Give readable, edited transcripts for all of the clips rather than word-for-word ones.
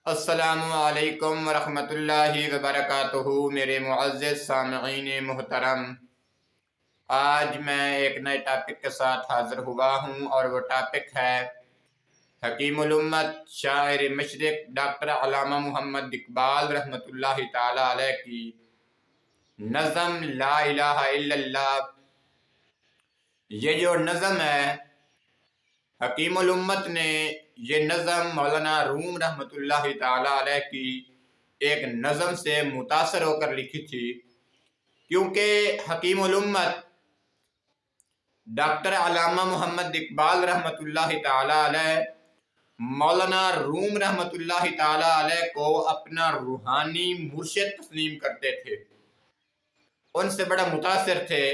السلام علیکم ورحمۃ اللہ وبرکاتہ۔ میرے معزز سامعین محترم، آج میں ایک نئے ٹاپک کے ساتھ حاضر ہوا ہوں، اور وہ ٹاپک ہے حکیم الامت شاعر مشرق ڈاکٹر علامہ محمد اقبال رحمۃ اللہ تعالی علیہ کی نظم لا الہ الا اللہ۔ یہ جو نظم ہے، حکیم الامت نے یہ نظم مولانا روم رحمۃ اللہ تعالی علیہ کی ایک نظم سے متاثر ہو کر لکھی تھی، کیونکہ حکیم الامت ڈاکٹر علامہ محمد اقبال رحمۃ اللہ تعالی علیہ مولانا روم رحمۃ اللہ تعالی علیہ کو اپنا روحانی مرشد تسلیم کرتے تھے، ان سے بڑا متاثر تھے،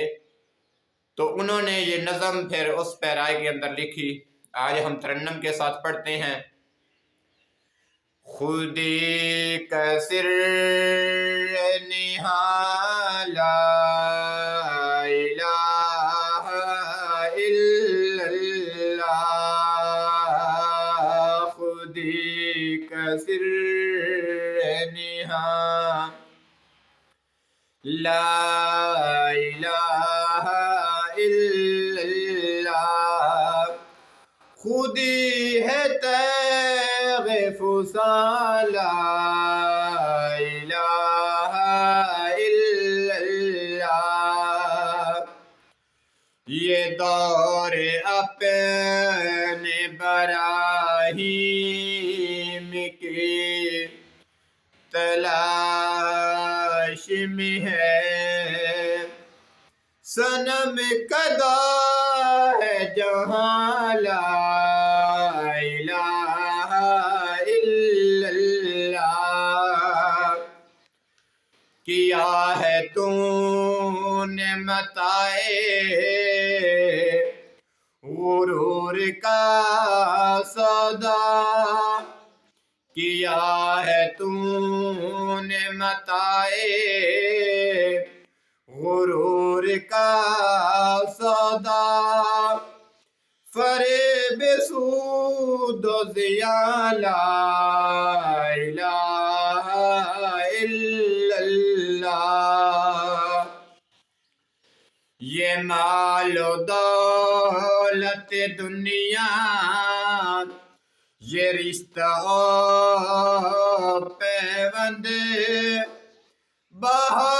تو انہوں نے یہ نظم پھر اس پیرائے کے اندر لکھی۔ آج ہم ترنم کے ساتھ پڑھتے ہیں۔ خودی کا سر نہا لا الہ الا اللہ، خودی کا سر نہا لا الہ الا اللہ، خودی ہے تیغ فسان لا الہ الا اللہ، یہ دور اپنے براہیم کی تلاش میں ہے، صنم کدا ہے جہاں لا الہ الا اللہ، کیا ہے تو نے متائے غرور کا سودا، کیا ہے تو نے متائے غرور کا سودا، فریب سود و زیاں لا الہ الا اللہ، یہ مال و دولت دنیا، یہ رشتہ و پیوند، بہا